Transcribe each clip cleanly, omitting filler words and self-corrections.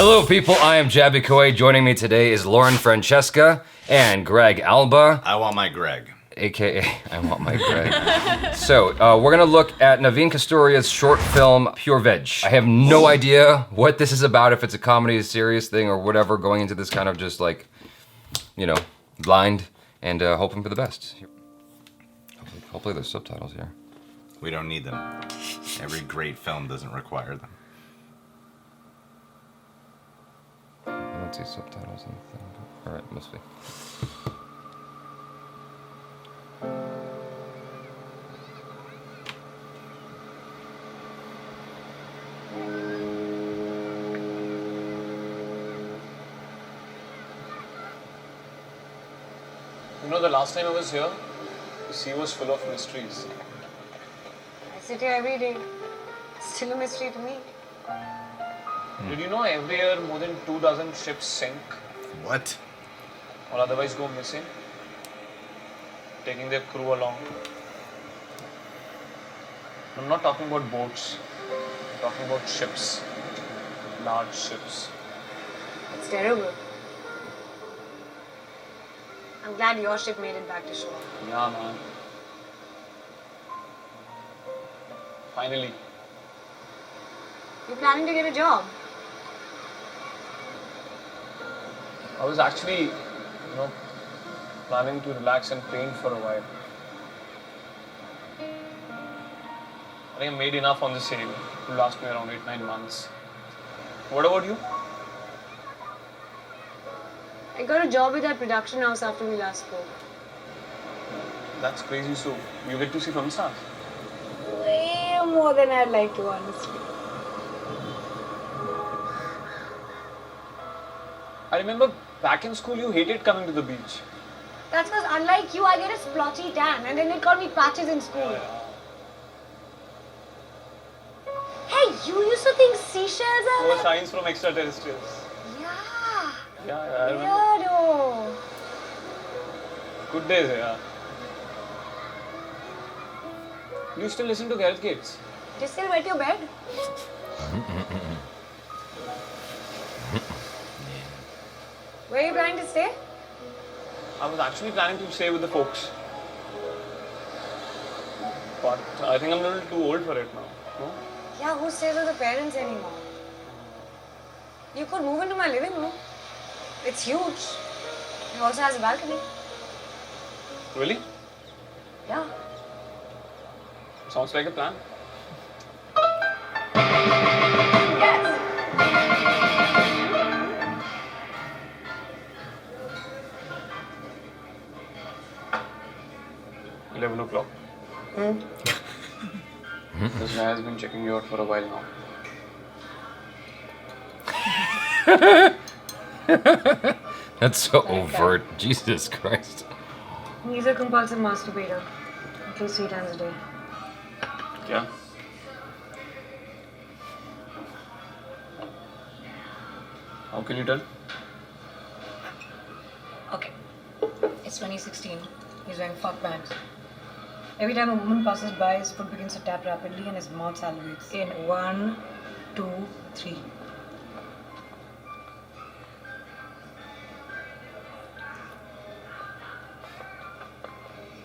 Hello, people. I am Jaby Koay. Joining me today is Lauren Francesca and Greg Alba. I want my Greg. AKA, I want my Greg. So, we're gonna look at Naveen Kasturia's short film, PURE-VEG. I have no idea what this is about, if it's a comedy, a serious thing, or whatever, going into this kind of just like, you know, blind, and hoping for the best. Hopefully there's subtitles here. We don't need them. Every great film doesn't require them. I don't see subtitles in the thing. Alright, must be. You know, the last time I was here, the sea was full of mysteries. I sit here every day. Still a mystery to me. Did you know every year more than 2,000 ships sink What? or otherwise go missing, taking their crew along? I'm not talking about boats. I'm talking about ships. Large ships. It's terrible. I'm glad your ship made it back to shore. Yeah, man. Finally. You're planning to get a job? I was actually, planning to relax and paint for a while. I think I made enough on the sale to last me around 8-9 months. What about you? I got a job with that production house after we last spoke. That's crazy. So you get to see film stars. Way more than I'd like to, honestly. I remember back in school you hated coming to the beach. That's because unlike you, I get a splotchy tan and then they call me patches in school. Hey, you used to think seashells are Or like... signs from extraterrestrials. Yeah. Yeah, I remember. Weirdo. Good days, yeah. Do you still listen to Gareth Gates? Do you still wet your bed? Where are you planning to stay? I was actually planning to stay with the folks. But I think I'm a little too old for it now. No? Yeah, who stays with the parents anymore? You could move into my living room. It's huge. It also has a balcony. Really? Yeah. Sounds like a plan. Yes. 11 o'clock. This guy has been checking you out for a while now. That's so overt. Jesus Christ. He's a compulsive masturbator. At least 3 times a day. Yeah. How can you tell? Okay. It's 2016. He's wearing fuck pants. Every time a woman passes by, his foot begins to tap rapidly and his mouth salivates. In 1, 2, 3.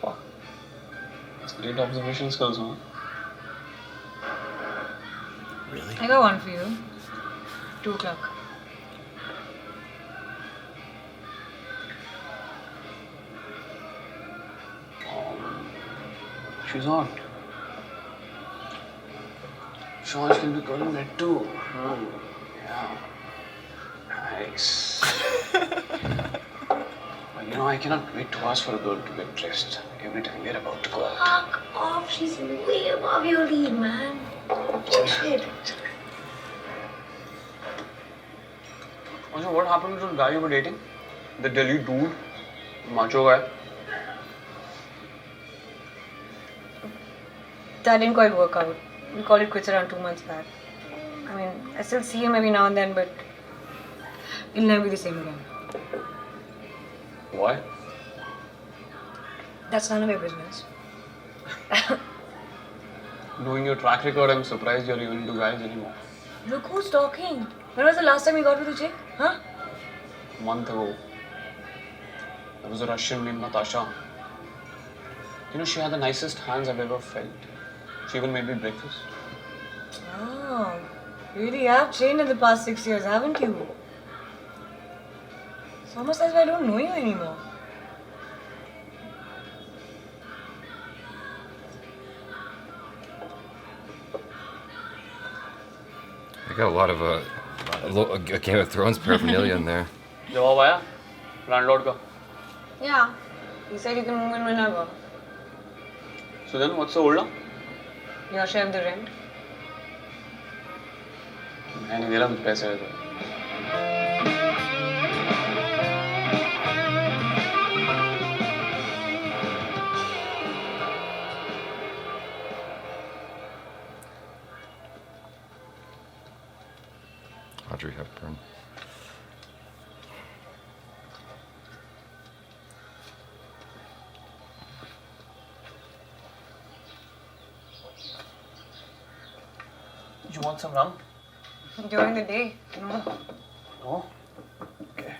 Fuck. That's great observation skills, huh? Really? I got one for you. 2 o'clock. She's hot. Sean can be calling that too. Yeah. Nice. I cannot wait to ask for a girl to get dressed every time we're about to go out. Fuck off. She's way above your league, man. Shit. Also, what happened to the guy you were dating? The Delhi dude? Macho guy? That didn't quite work out. We called it quits around 2 months back. I mean, I still see him every now and then, but it'll never be the same again. Why? That's none of your business. Knowing your track record, I'm surprised you're even into guys anymore. Look who's talking. When was the last time you got with a chick? Huh? A month ago, there was a Russian named Natasha. You know, she had the nicest hands I've ever felt. She even made me breakfast. Oh, really have changed in the past 6 years, haven't you? It's almost as if I don't know you anymore. I got a lot of a Game of Thrones paraphernalia in there. जवाब आया landlord का. Yeah, he said you can move in whenever. So then, what's the hold up? Your share of the rent. मैं नहीं दे रहा कुछ पैसे तो. Audrey Hepburn. You want some rum? During the day, no. No. Okay.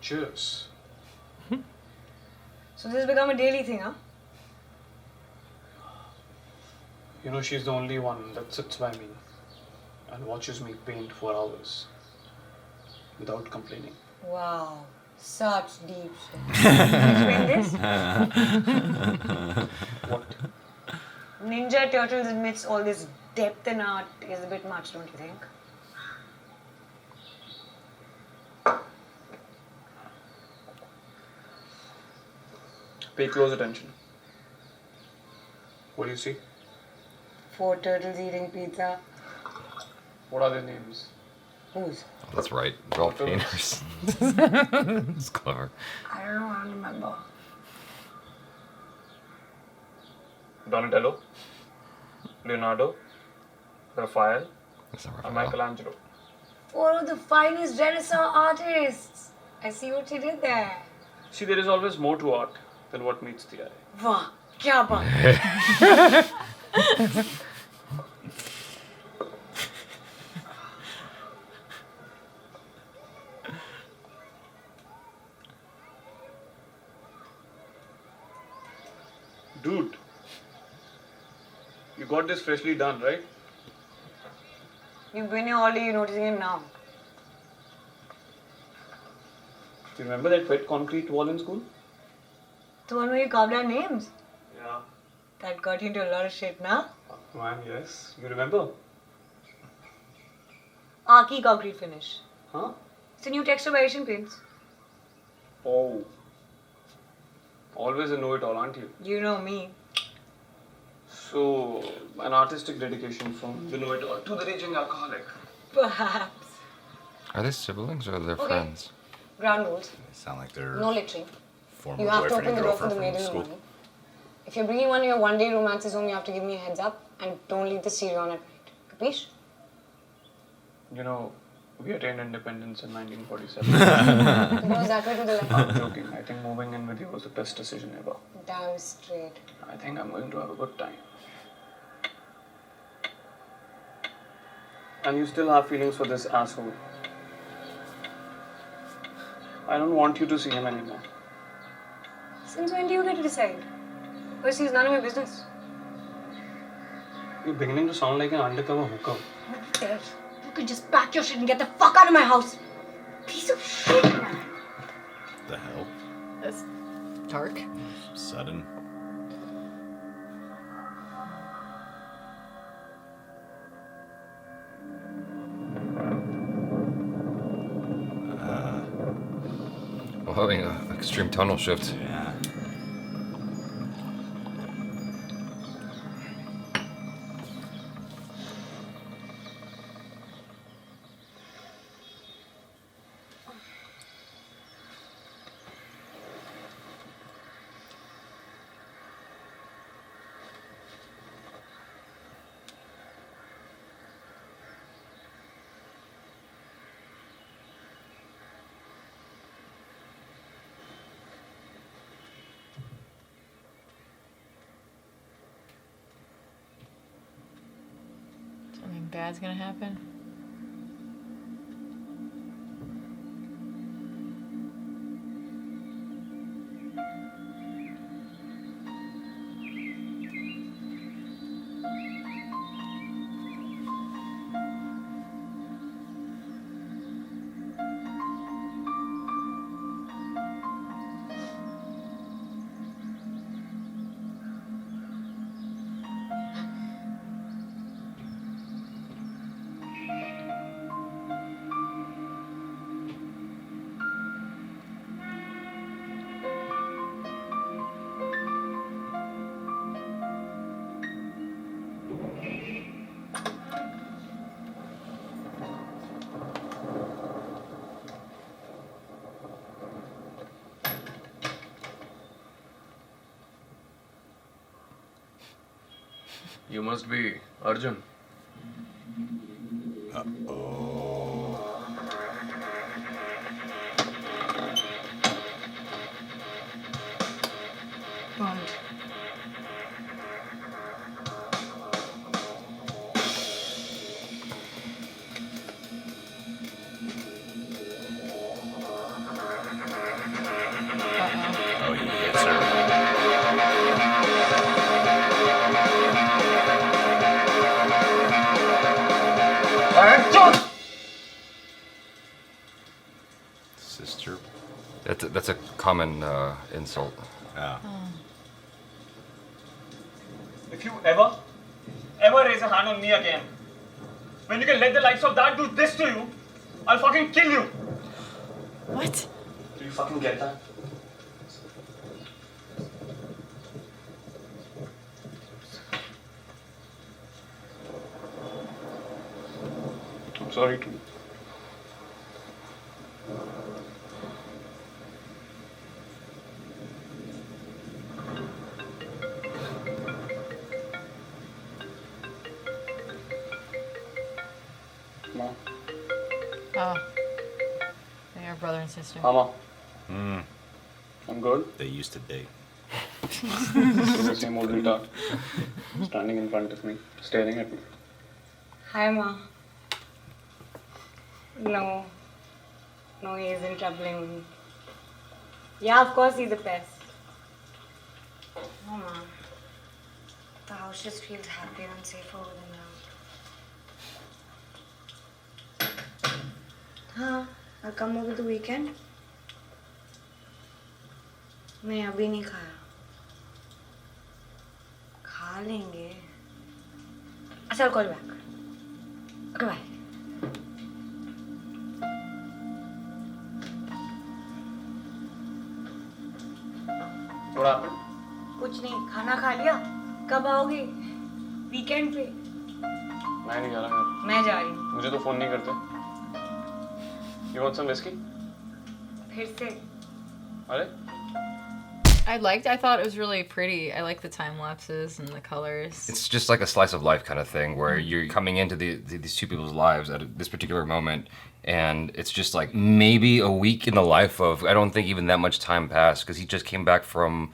Cheers. So this has become a daily thing, huh? You know, she's the only one that sits by me and watches me paint for hours without complaining. Wow, such deep shit. Explain this. What? Ninja Turtles admits all this depth in art is a bit much, don't you think? Pay close attention. What do you see? 4 turtles eating pizza. What are their names? Whose? That's right. They're all painters. It's clever. I don't know, I don't remember. Donatello, Leonardo, Raphael, That's not and Raphael. Michelangelo. 4 of the finest Renaissance artists. I see what you did there. See, there is always more to art than what meets the eye. Wow, kya baat. Dude, you got this freshly done, right? You've been here all day, you're noticing it now. You remember that wet concrete wall in school? The one where you carved our names. Yeah. That got you into a lot of shit, nah? Man, yes. You remember? Arky concrete finish. Huh? It's a new texture by Asian Paints. Oh. Always a know-it-all, aren't you? You know me. So, an artistic dedication from the know-it-all to the raging alcoholic. Perhaps. Are they siblings or are they Okay. friends? Ground rules. They sound like they're No littering. former You have to boyfriend open and the door for girlfriend the maid from in the school. morning. If you're bringing one of your one-day romances home, you have to give me a heads up and don't leave the stereo on at night. Capiche? You know, we attained independence in 1947. It goes that way to the left. I'm joking. I think moving in with you was the best decision ever. Damn straight. I think I'm going to have a good time. And you still have feelings for this asshole. I don't want you to see him anymore. Since when do you get to decide? First, it's none of my business. You're beginning to sound like an undercover hooker. What the hell? You could just pack your shit and get the fuck out of my house. Piece of shit, man. The hell? That's dark. Sudden. Well, having an extreme tonal shift. Yeah. bad's gonna happen? You must be Arjun. Don't. Oh, he hits her. Sister. That's a common insult. Oh. If you ever raise a hand on me again, when you can let the likes of that do this to you, I'll fucking kill you. What? Do you fucking get that? I'm sorry too. Mom. Oh. They are brother and sister. Mama. Mm. I'm good. They used to date. Still the same old retard. Standing in front of me, staring at me. Hi, Ma. No. No, he isn't troubling me. Yeah, of course he's the best. No, Ma. The house just feels happier and safer with him around. हाँ, I'll come over the weekend. मैं अभी नहीं खाया. खा लेंगे. अच्छा, I'll call you back. Okay, bye. What happened? कुछ नहीं, खाना खा लिया. कब आओगे? वीकेंड पे. मैं नहीं जा रहा घर. मैं जा रही हूँ. मुझे तो फोन नहीं करते. You want some whiskey? फिर से. अरे? I thought it was really pretty. I like the time lapses and the colors. It's just like a slice of life kind of thing where you're coming into these two people's lives at this particular moment, and it's just like maybe a week in the life of, I don't think even that much time passed because he just came back from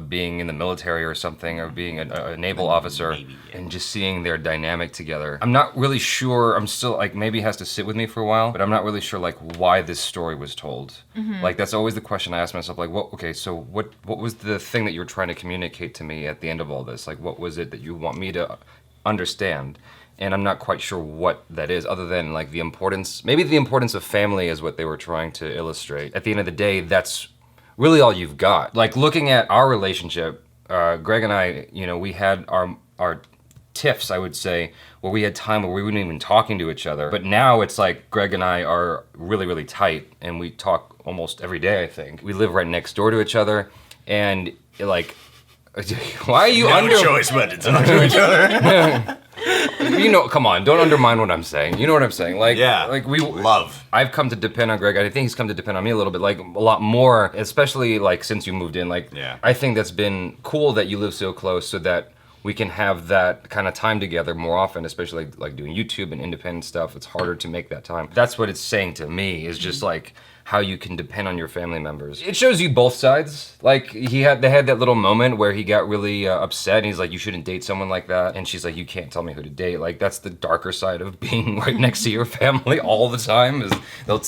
being in the military or something, or being a naval officer, Maybe, yeah. and just seeing their dynamic together. I'm not really sure, I'm still like, maybe it has to sit with me for a while, but I'm not really sure like why this story was told. Like that's always the question I ask myself, like what was the thing that you were trying to communicate to me at the end of all this? Like what was it that you want me to understand? And I'm not quite sure what that is, other than like the importance of family is what they were trying to illustrate. At the end of the day, that's really all you've got. Like looking at our relationship, Greg and I, we had our tiffs, I would say, where we had time where we weren't even talking to each other. But now it's like Greg and I are really, really tight, and we talk almost every day, I think. We live right next door to each other, and like, why are you No choice but to talk to each other. Come on, don't undermine what I'm saying. You know what I'm saying? Like, Yeah. like Love. I've come to depend on Greg. I think he's come to depend on me a little bit, like a lot more, especially like since you moved in. Like, Yeah. I think that's been cool that you live so close, so that we can have that kind of time together more often, especially like doing YouTube and independent stuff. It's harder to make that time. That's what it's saying to me, is just like how you can depend on your family members. It shows you both sides. Like they had that little moment where he got really upset and he's like, you shouldn't date someone like that. And she's like, you can't tell me who to date. Like that's the darker side of being right next to your family all the time. Is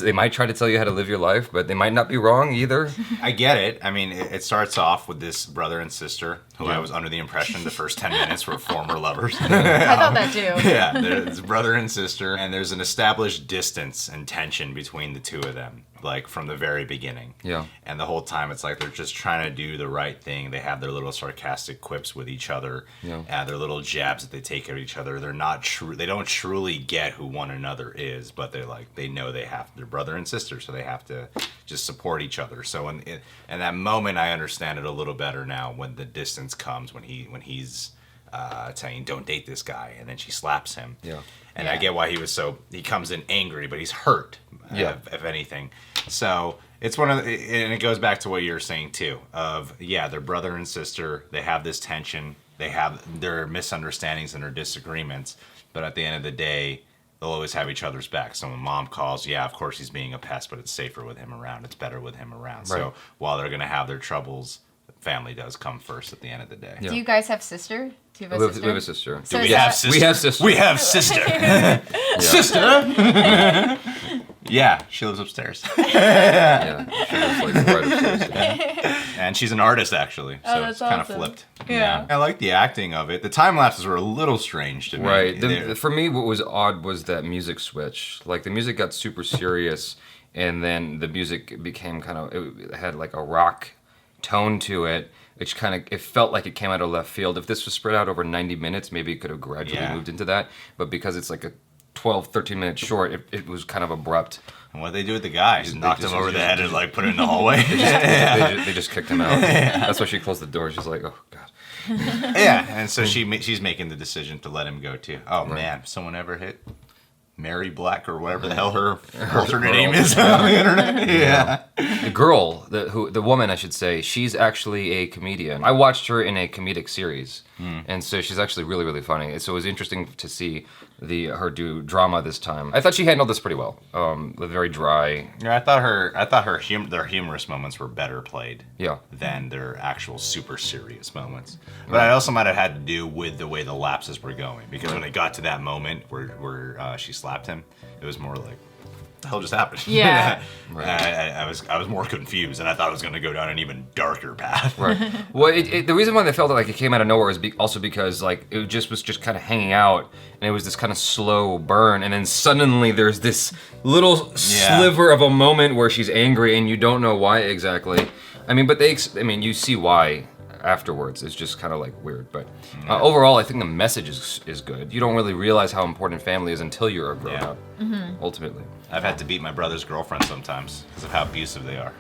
they might try to tell you how to live your life, but they might not be wrong either. I get it. I mean, it starts off with this brother and sister who I was under the impression the first 10 minutes were former lovers. I thought that too. Yeah, there's brother and sister, and there's an established distance and tension between the two of them, like from the very beginning. Yeah. And the whole time it's like they're just trying to do the right thing. They have their little sarcastic quips with each other, their little jabs that they take at each other. They're not true. They don't truly get who one another is, but they know they're brother and sister, so they have to just support each other. So in that moment, I understand it a little better now when the distance comes, when he's saying don't date this guy, and then she slaps him. Yeah. And I get why he comes in angry, but he's hurt, if anything. So it's and it goes back to what you were saying too, of they're brother and sister, they have this tension, they have their misunderstandings and their disagreements, but at the end of the day, they'll always have each other's back. So when mom calls, of course he's being a pest, but it's safer with him around, it's better with him around. Right. So while they're gonna have their troubles, family does come first at the end of the day. Do you guys have sister? Do you have a sister? We have a sister. So We have sister. We have sister. Sister. Yeah, she lives upstairs. Yeah, she lives like right upstairs. Yeah. And she's an artist actually, so that's it's kind of awesome. flipped. Yeah. I like the acting of it. The time lapses were a little strange to me. Right. For me, what was odd was that music switch. Like the music got super serious, and then the music became it had like a rock tone to it, which it felt like it came out of left field. If this was spread out over 90 minutes, maybe it could have gradually moved into that. But because it's like a 12, 13 minute short, it was kind of abrupt. And what they do with the guy? Just knocked him over the head and like put him in the hallway. They just kicked him out. That's why she closed the door. She's like, oh god. Yeah, and so she's making the decision to let him go too. Oh man, someone ever hit Mary Black or whatever the hell her alternate name is on the internet? Yeah. The girl, the woman, I should say, she's actually a comedian. I watched her in a comedic series, and so she's actually really, really funny. So it was interesting to see her do drama this time. I thought she handled this pretty well. Very dry. Yeah, I thought their humorous moments were better played. Yeah. Than their actual super serious moments. But it also might have had to do with the way the lapses were going, because when it got to that moment where she slapped him, it was more like, what the hell just happened? Yeah. Right. I was more confused, and I thought it was going to go down an even darker path. Right. Well, the reason why they felt like it came out of nowhere is also because like it was just kind of hanging out, and it was this kind of slow burn, and then suddenly there's this little sliver of a moment where she's angry, and you don't know why exactly. I mean, but you see why afterwards. It's just kind of like weird, but overall, I think the message is good. You don't really realize how important family is until you're a grown up. Ultimately. I've had to beat my brother's girlfriend sometimes because of how abusive they are.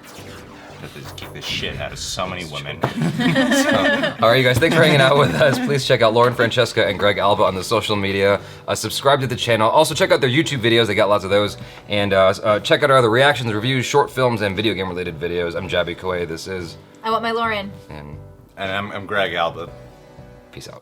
That they just kick this shit out of so many women. All right, you guys, thanks for hanging out with us. Please check out Lauren Francesca and Greg Alba on the social media. Subscribe to the channel. Also, check out their YouTube videos. They got lots of those. And check out our other reactions, reviews, short films, and video game-related videos. I'm Jaby Koay. This is... I want my Lauren. And And I'm Greg Alba. peace out.